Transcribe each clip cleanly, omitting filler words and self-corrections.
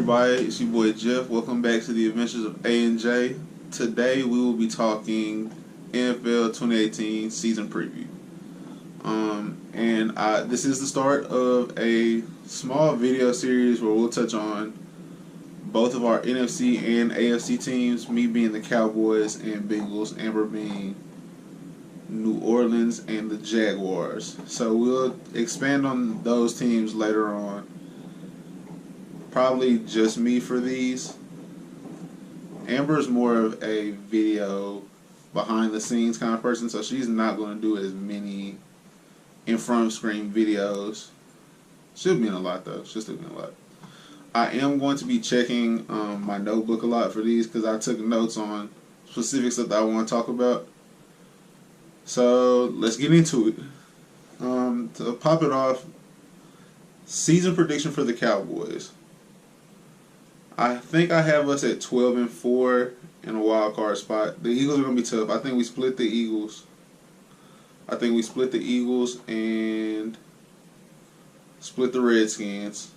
everybody? It's your boy Jeff. Welcome back to the Adventures of A and J. Today we will be talking NFL 2018 season preview. This is the start of a small video series where we'll touch on both of our NFC and AFC teams. Me being the Cowboys and Bengals, Amber being New Orleans and the Jaguars. So we'll expand on those teams later on. Probably just me for these. Amber's more of a video behind the scenes kind of person, so she's not going to do as many in front of screen videos. She'll be in a lot though. She'll still be in a lot. I am going to be checking my notebook a lot for these because I took notes on specifics that I want to talk about. So let's get into it. To pop it off, season prediction for the Cowboys. I think I have us at 12-4 in a wild card spot. The Eagles are going to be tough. I think we split the Eagles. And split the Redskins.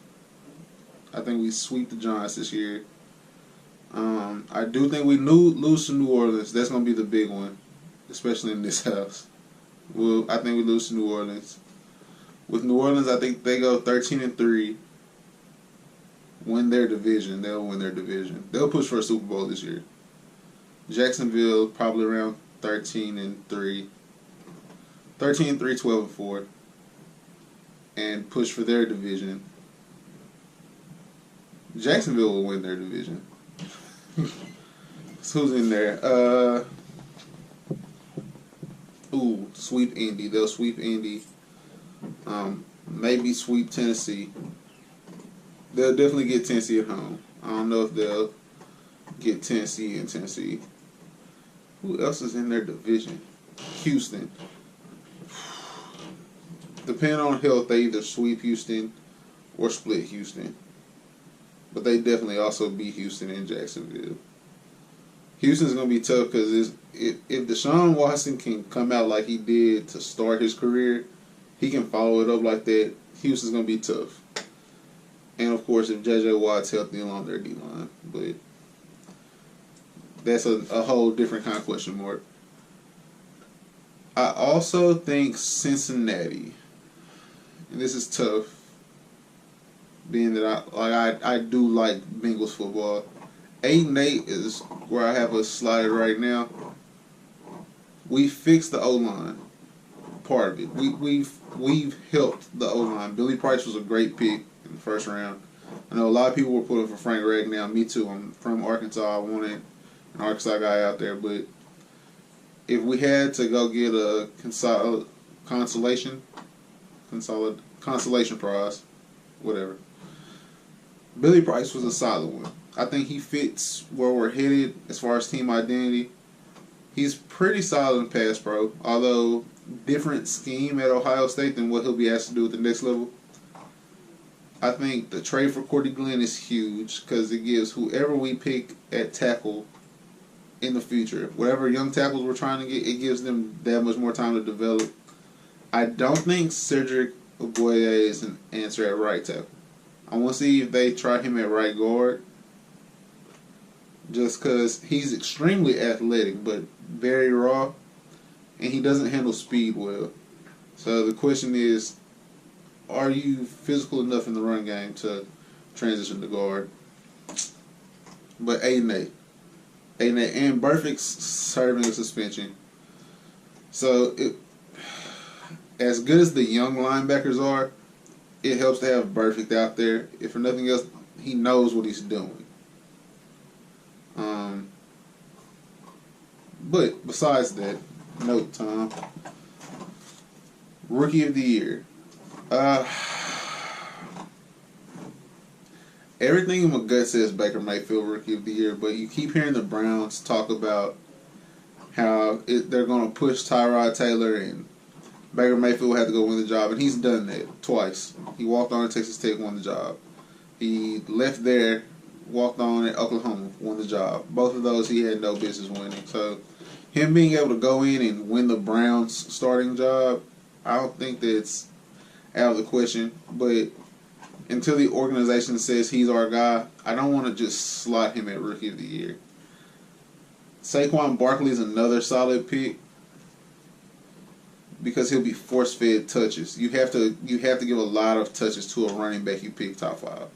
I think we sweep the Giants this year. I do think we lose to New Orleans. That's going to be the big one, especially in this house. I think we lose to New Orleans. With New Orleans, I think they go 13-3. Win their division. They'll win their division. They'll push for a Super Bowl this year. Jacksonville probably around 13-3. 13-3, 12-4. And push for their division. Jacksonville will win their division. So who's in there? Sweep Indy. They'll sweep Indy. Maybe sweep Tennessee. They'll definitely get Tennessee at home. I don't know if they'll get Tennessee in Tennessee. Who else is in their division? Houston. Depending on health, they either sweep Houston or split Houston. But they definitely also beat Houston and Jacksonville. Houston's going to be tough because if Deshaun Watson can come out like he did to start his career, he can follow it up like that, Houston's going to be tough. And, of course, if J.J. Watt's healthy along their D-line. But that's a whole different kind of question mark. I also think Cincinnati, and this is tough, being that I do like Bengals football. 8-8 is where I have us slotted right now. We fixed the O-line, part of it. We've helped the O-line. Billy Price was a great pick in the first round. I know a lot of people were pulling for Frank Ragnow. Me too. I'm from Arkansas. I wanted an Arkansas guy out there, but if we had to go get a consolation prize, whatever, Billy Price was a solid one. I think he fits where we're headed as far as team identity. He's pretty solid in pass pro, although different scheme at Ohio State than what he'll be asked to do at the next level. I think the trade for Cordy Glenn is huge because it gives whoever we pick at tackle in the future, whatever young tackles we're trying to get, it gives them that much more time to develop. I don't think Cedric Ogbuehi is an answer at right tackle. I want to see if they try him at right guard, just because he's extremely athletic but very raw, and he doesn't handle speed well. So the question is, are you physical enough in the run game to transition to guard? But 8-8. And Burfict's serving a suspension. So as good as the young linebackers are, it helps to have Burfict out there. If for nothing else, he knows what he's doing. But besides that, note time. Rookie of the Year. Everything in my gut says Baker Mayfield Rookie of the Year, but you keep hearing the Browns talk about how they're going to push Tyrod Taylor and Baker Mayfield had to go win the job, and he's done that twice. He walked on at Texas Tech, won the job. He left there, walked on at Oklahoma, won the job. Both of those he had no business winning. So him being able to go in and win the Browns starting job, I don't think that's out of the question. But until the organization says he's our guy, I don't want to just slot him at Rookie of the Year. Saquon Barkley is another solid pick because he'll be force-fed touches. You have to give a lot of touches to a running back you pick top 5.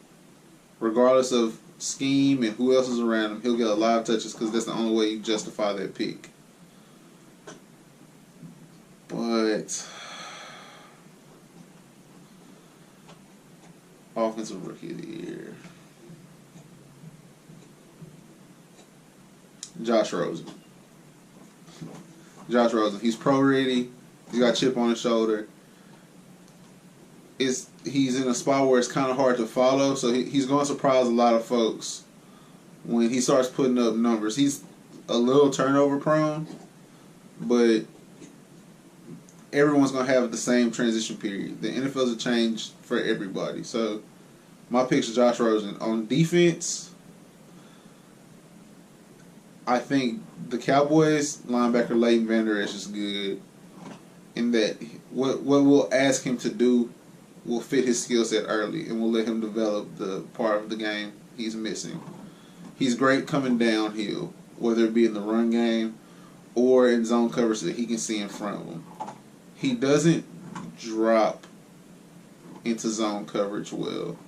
Regardless of scheme and who else is around him, he'll get a lot of touches because that's the only way you justify that pick. But Offensive Rookie of the Year, Josh Rosen. Josh Rosen, he's pro ready. He's got a chip on his shoulder. He's in a spot where it's kind of hard to follow, so he's going to surprise a lot of folks when he starts putting up numbers. He's a little turnover prone, but everyone's going to have the same transition period. The NFL's a change for everybody. So my pick's Josh Rosen. On defense, I think the Cowboys linebacker Leighton Vander Esch is good in that what we'll ask him to do will fit his skill set early, and we'll let him develop the part of the game he's missing. He's great coming downhill, whether it be in the run game or in zone coverage that he can see in front of him. He doesn't drop into zone coverage well.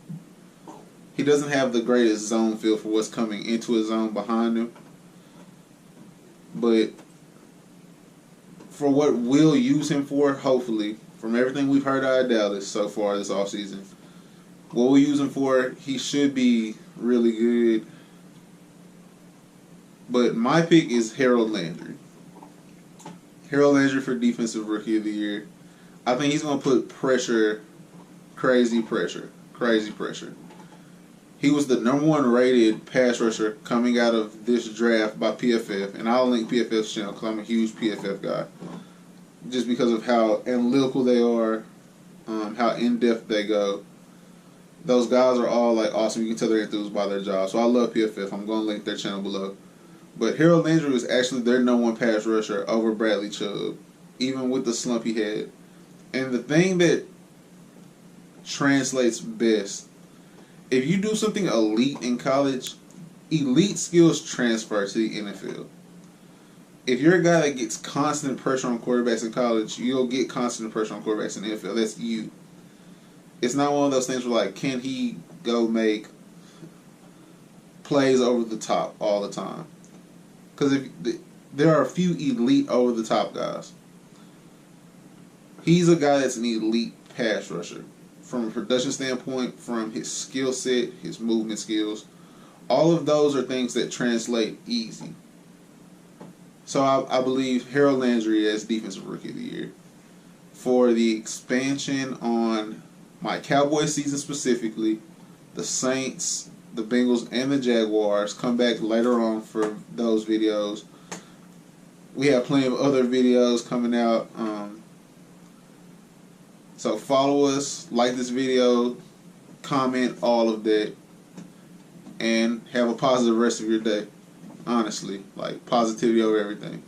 He doesn't have the greatest zone feel for what's coming into his zone behind him. But for what we'll use him for, hopefully, from everything we've heard out of Dallas so far this offseason, what we use him for, he should be really good. But my pick is Harold Landry. Harold Landry for Defensive Rookie of the Year. I think he's going to put pressure, crazy pressure. He was the #1 rated pass rusher coming out of this draft by PFF. And I'll link PFF's channel because I'm a huge PFF guy. Just because of how analytical they are, how in-depth they go. Those guys are all like awesome. You can tell they're enthused by their job. So I love PFF. I'm going to link their channel below. But Harold Landry was actually their #1 pass rusher over Bradley Chubb, even with the slump he had. And the thing that translates best, if you do something elite in college, elite skills transfer to the NFL. If you're a guy that gets constant pressure on quarterbacks in college, you'll get constant pressure on quarterbacks in the NFL. That's you. It's not one of those things where, like, can he go make plays over the top all the time? Because there are a few elite over-the-top guys. He's a guy that's an elite pass rusher. From a production standpoint, from his skill set, his movement skills, all of those are things that translate easy. So I believe Harold Landry as Defensive Rookie of the Year. For the expansion on my Cowboys season specifically, the Saints, the Bengals, and the Jaguars, come back later on for those videos. We have plenty of other videos coming out. So follow us, like this video, comment all of that, and have a positive rest of your day. Honestly, like positivity over everything.